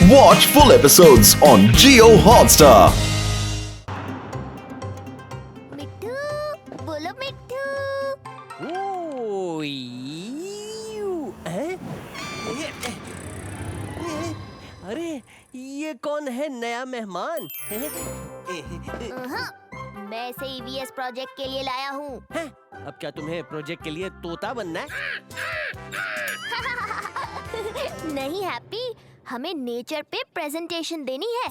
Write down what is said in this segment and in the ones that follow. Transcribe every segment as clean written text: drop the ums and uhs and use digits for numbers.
Watch full episodes on Jio Hotstar. मिट्ठू, बोलो मिट्ठू। अरे ये कौन है नया मेहमान? मैं इसे EVS प्रोजेक्ट के लिए लाया हूँ। अब क्या तुम्हें प्रोजेक्ट के लिए तोता बनना है? नहीं हैप्पी, हमें नेचर पे प्रेजेंटेशन देनी है।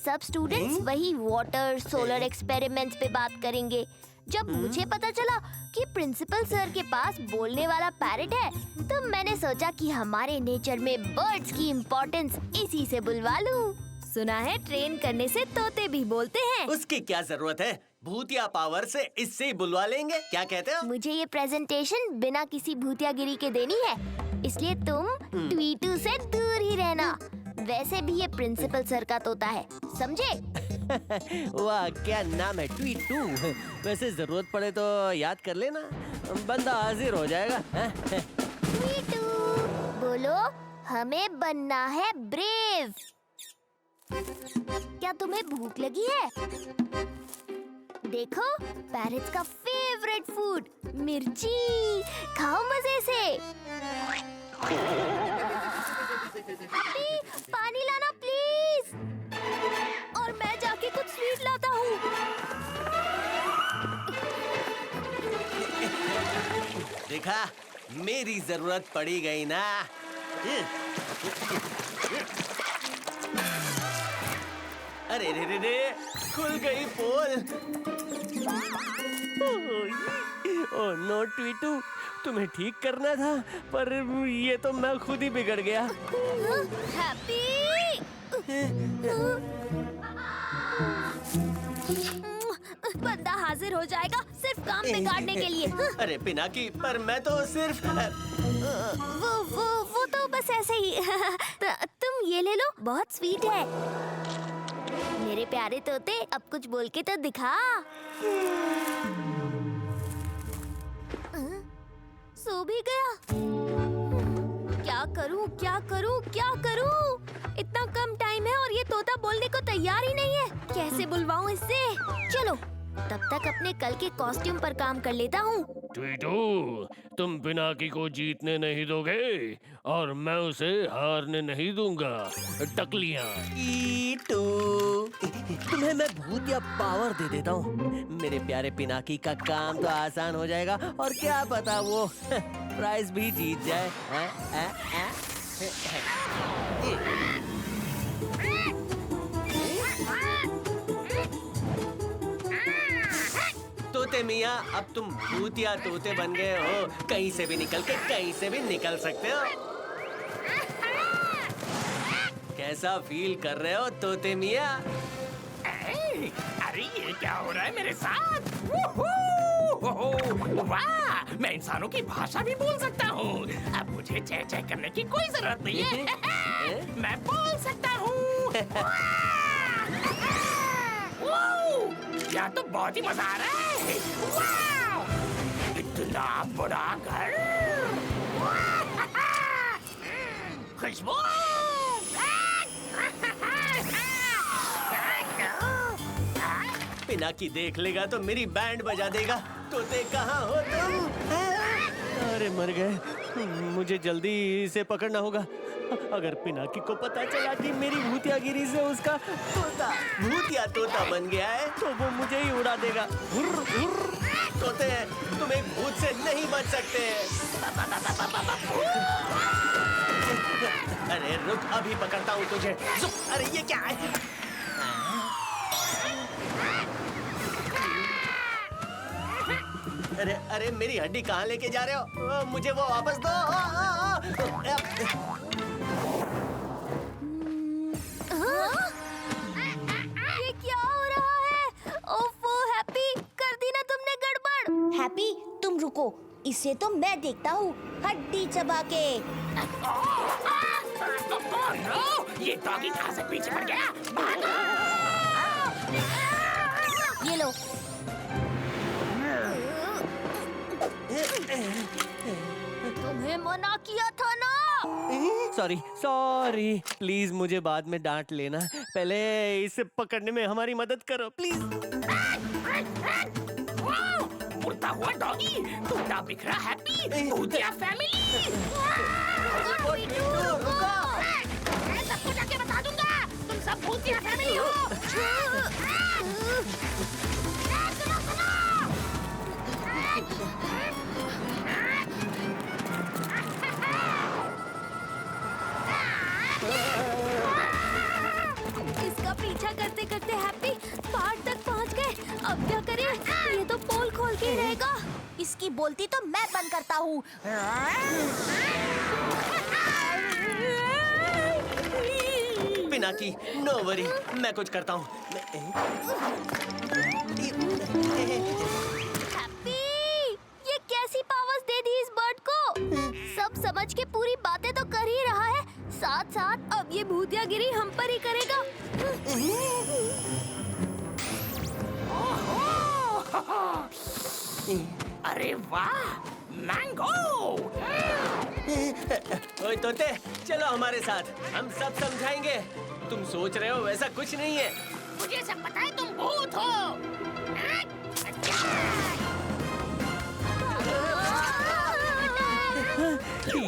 सब स्टूडेंट्स वही वाटर सोलर एक्सपेरिमेंट्स पे बात करेंगे। जब मुझे पता चला कि प्रिंसिपल सर के पास बोलने वाला पैरट है, तो मैंने सोचा कि हमारे नेचर में बर्ड्स की इम्पोर्टेंस इसी से बुलवा लूं। सुना है ट्रेन करने से तोते भी बोलते हैं। उसकी क्या जरूरत है? भूतिया पावर से इससे ही बुलवा लेंगे। क्या कहते हो? मुझे ये प्रेजेंटेशन बिना किसी भूतियागिरी के देनी है, इसलिए तुम ट्वीटू से दूर ही रहना। वैसे भी ये प्रिंसिपल सर का तोता है, समझे? वाह, क्या नाम है, ट्वीटू। वैसे जरूरत पड़े तो याद कर लेना, बंदा हाजिर हो जाएगा। ट्वीटू, बोलो हमें बनना है ब्रेव। क्या तुम्हें भूख लगी है? देखो, पैरट्स का फेवरेट फूड मिर्ची, खाओ मजे से। हैप्पी, पानी लाना प्लीज। और मैं जाके कुछ स्वीट लाता हूँ। देखा, मेरी जरूरत पड़ी गई ना। अरे रे रे रे, खुल गई पोल। ओह नो ट्वीटू, तुम्हें ठीक करना था, पर ये तो मैं खुद ही बिगड़ गया। हैप्पी, बंदा हाजिर हो जाएगा सिर्फ काम बिगाड़ने के लिए। अरे पिनाकी, पर मैं तो सिर्फ वो तो बस ऐसे ही। तुम ये ले लो, बहुत स्वीट है। मेरे प्यारे तोते, अब कुछ बोल के तो दिखा। सो भी गया। क्या करूं, क्या करूं, क्या करूं? इतना कम टाइम है और ये तोता बोलने को तैयार ही नहीं है। कैसे बुलवाऊं इससे? चलो, तब तक अपने कल के कॉस्ट्यूम पर काम कर लेता हूँ। ट्वीटू, तुम पिनाकी को जीतने नहीं दोगे और मैं उसे हारने नहीं दूंगा। टकलियां। ट्वीटू, तुम्हें मैं भूतिया पावर दे देता हूँ। मेरे प्यारे पिनाकी का काम तो आसान हो जाएगा, और क्या पता वो प्राइज भी जीत जाए। तोते मियाँ, अब तुम भूतिया तोते बन गए हो। कहीं से भी निकल के कहीं से भी निकल सकते हो। कैसा फील कर रहे हो तोते मियाँ? अरे ये क्या हो रहा है मेरे साथ? वाह, मैं इंसानों की भाषा भी बोल सकता हूँ। अब मुझे चह चह करने की कोई जरूरत नहीं है। मैं बोल सकता हूँ। यह तो बहुत ही मजा आ रहा है। इतना बड़ा घर, खुशबू। पिनाकी देख लेगा तो मेरी बैंड बजा देगा। तोते कहाँ हो तुम? अरे मर गए, मुझे जल्दी इसे पकड़ना होगा। अगर पिनाकी को पता चला कि मेरी भूतियागिरी से उसका तोता भूतिया तोता बन गया है, तो वो मुझे ही उड़ा देगा। हुर्र, हुर्र। तोते, तुम एक भूत से नहीं बच सकते। अरे रुक, अभी पकड़ता हूँ तुझे। अरे ये क्या है? अरे अरे, मेरी हड्डी कहाँ लेके जा रहे हो? मुझे वो वापस दो। ये क्या हो रहा है? ओफो हैप्पी, कर दी ना तुमने गड़बड़। हैप्पी, तुम रुको, इसे तो मैं देखता हूँ, हड्डी चबा के। ये डॉगी कहाँ से पीछे पड़ गया? ये लो। तुम्हें मना किया था ना। सॉरी सॉरी, प्लीज मुझे बाद में डांट लेना, पहले इसे पकड़ने में हमारी मदद करो प्लीज। उड़ता हुआ डॉगी, टूटा बिखरा हैप्पी, भूतिया फैमिली। मैं सबको जाके बता दूंगा, तुम सब भूतिया फैमिली हो। सुनो सुनो। इसका पीछा करते करते हैप्पी पहाड़ तक पहुंच गए। अब क्या करें? ये तो पोल खोल के ही रहेगा। इसकी बोलती तो मैं बंद करता हूँ। पिनाकी, नो वरी, मैं कुछ करता हूँ। हैप्पी, ये कैसी पावर्स दे दी इस बर्ड को? सब समझ के पूरी बातें तो कर ही रहा है, साथ साथ अब ये भूतियागिरी हम पर ही करेगा। अरे वाह, मैंगो। ओए तोते, चलो हमारे साथ, हम सब समझाएंगे। तुम सोच रहे हो वैसा कुछ नहीं है। मुझे सब पता है, तुम भूत हो।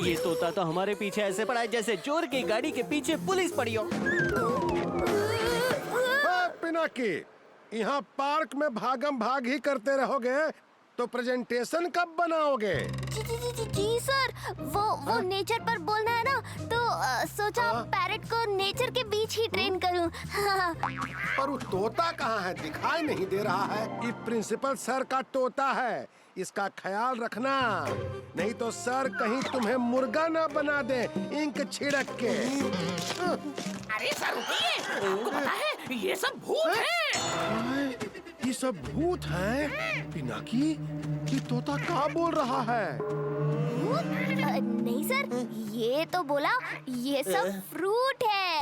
ये तोता तो हमारे पीछे ऐसे पड़ा है जैसे चोर की गाड़ी के पीछे पुलिस पड़ी हो। पिनाकी, यहाँ पार्क में भागम भाग ही करते रहोगे तो प्रेजेंटेशन कब बनाओगे? जी सर, वो नेचर पर बोलना है ना, तो सोचा पैरेट को नेचर के बीच ही ट्रेन करूं। पर वो तोता कहाँ है? दिखाई नहीं दे रहा है। ये प्रिंसिपल सर का तोता है, इसका ख्याल रखना, नहीं तो सर कहीं तुम्हें मुर्गा ना बना दे इंक छिड़क के। अरे सर रुकिए, आपको पता है ये सब भूत हैं। ये सब भूत हैं? पिनाकी, ये तोता क्या बोल रहा है? नहीं सर, ये तो बोला ये सब फ्रूट है।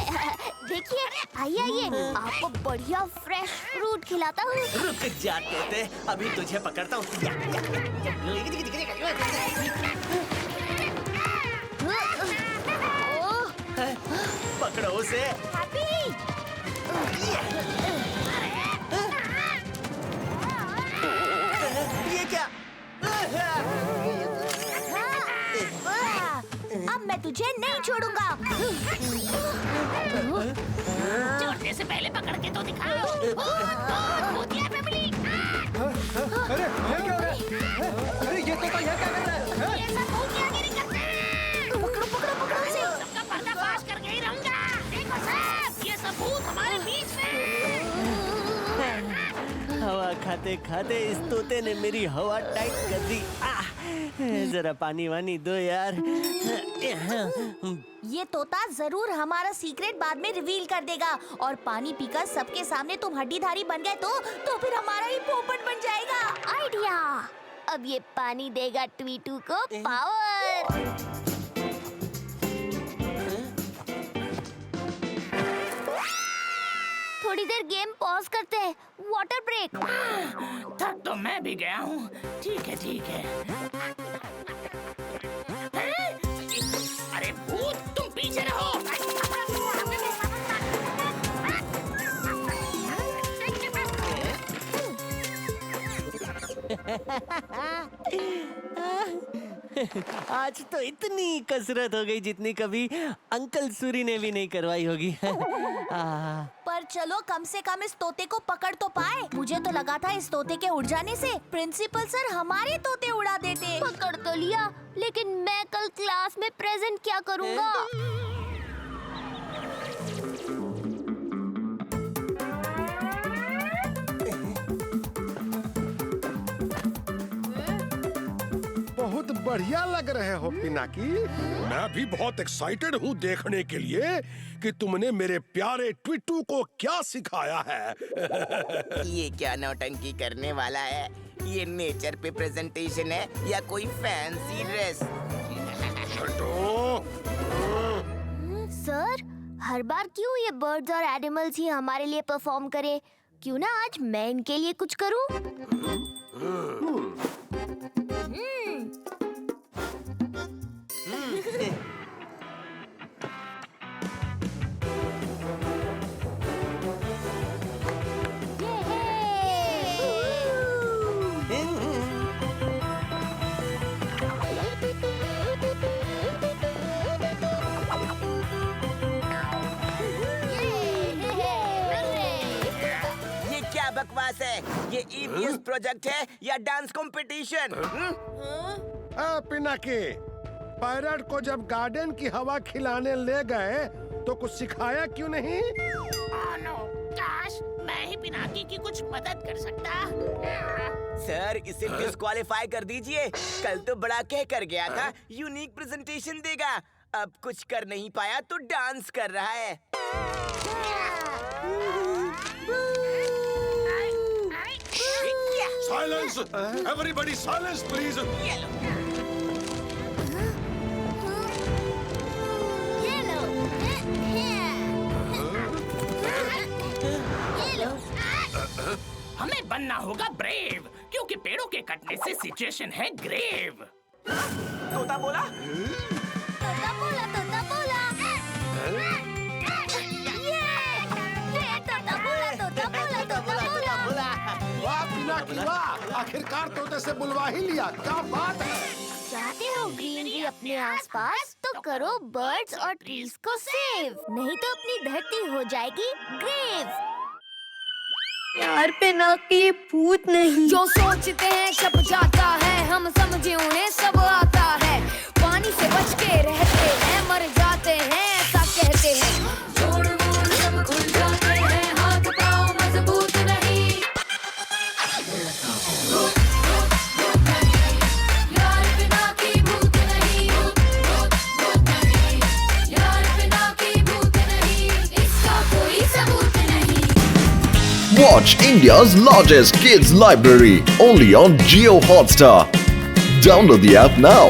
देखिए, आइए आइए, आपको बढ़िया फ्रेश फ्रूट खिलाता हूँ। रुक जा तोते, अभी तुझे पकड़ता हूँ। पकड़ो उसे। हैप्पी, ये क्या? अब मैं तुझे नहीं छोड़ूंगा। छोड़ने से पहले पकड़ के तो दिखाओ। भूतिया फैमिली। अरे ये क्या हो रहा है? अरे ये तोता यहाँ क्या कर रहा है? ये सब भूतियागिरी करते हैं। पकड़ो पकड़ो पकड़ो इसे। सबका पर्दाफाश करके ही रहूंगा। देखो सब, ये सब भूत हमारे बीच में। हवा खाते खाते इस तोते ने मेरी हवा टाइट कर दी। जरा पानी वानी दो यार। ये तोता जरूर हमारा सीक्रेट बाद में रिवील कर देगा, और पानी पीकर सबके सामने तुम हड्डीधारी बन गए तो फिर हमारा ही पोपट बन जाएगा। आइडिया, अब ये पानी देगा ट्वीटू को पावर। थोड़ी देर गेम पॉज करते हैं, वाटर ब्रेक। थक तो मैं भी गया हूँ। ठीक है ठीक है। हैं? अरे भूत, तुम पीछे रहो। आज तो इतनी कसरत हो गई जितनी कभी अंकल सूरी ने भी नहीं करवाई होगी। पर चलो, कम से कम इस तोते को पकड़ तो पाए। मुझे तो लगा था इस तोते के उड़ जाने से प्रिंसिपल सर हमारे तोते उड़ा देते। पकड़ तो लिया, लेकिन मैं कल क्लास में प्रेजेंट क्या करूँगा? बहुत बढ़िया लग रहे हो पिनाकी। मैं भी बहुत एक्साइटेड हूँ देखने के लिए कि तुमने मेरे प्यारे ट्विटू को क्या सिखाया है। ये क्या नौटंकी करने वाला है? ये नेचर पे प्रेजेंटेशन है या कोई फैंसी ड्रेस? सर, हर बार क्यों ये बर्ड्स और एनिमल्स ही हमारे लिए परफॉर्म करे? क्यों ना आज मैं इनके लिए कुछ करूं? बकवास है? ये ईवीएस प्रोजेक्ट है या डांस कंपटीशन? पिनाकी, पैरट को जब गार्डन की हवा खिलाने ले गए तो कुछ सिखाया क्यों नहीं? नो, काश मैं ही पिनाकी की कुछ मदद कर सकता। सर, इसे डिस्क्वालीफाई कर दीजिए। कल तो बड़ा कह कर गया था यूनिक प्रेजेंटेशन देगा, अब कुछ कर नहीं पाया तो डांस कर रहा है। साइलेंस! Everybody silence please! हमें बनना होगा ब्रेव, क्योंकि पेड़ों के कटने से सिचुएशन है ग्रेव। तोता बोला? तोता बोला, तोता बोला। ये तोता बोला, तोता बोला, तोता बोला। वाह पिनाकी वाह! आखिरकार तोते से बुलवा ही लिया, क्या बात है! चाहते हो ग्रीनरी अपने आसपास तो करो बर्ड्स और ट्रीज को सेव, नहीं तो अपनी धरती हो जाएगी ग्रेव। यार पिनाकी भूत नहीं, जो सोचते हैं छप जाता है, हम समझे उन्हें सब आता है। पानी से बच के रहते हैं, मर जाते हैं ऐसा कहते हैं। जोड़ मोड़ सब खुल जाते हैं, हाथ पाँव मजबूत नहीं। यार पिनाकी भूत नहीं, भूत नहीं। यार पिनाकी भूत नहीं, इसका कोई सबूत नहीं। Watch India's largest kids library only on Jio Hotstar. Download the app now.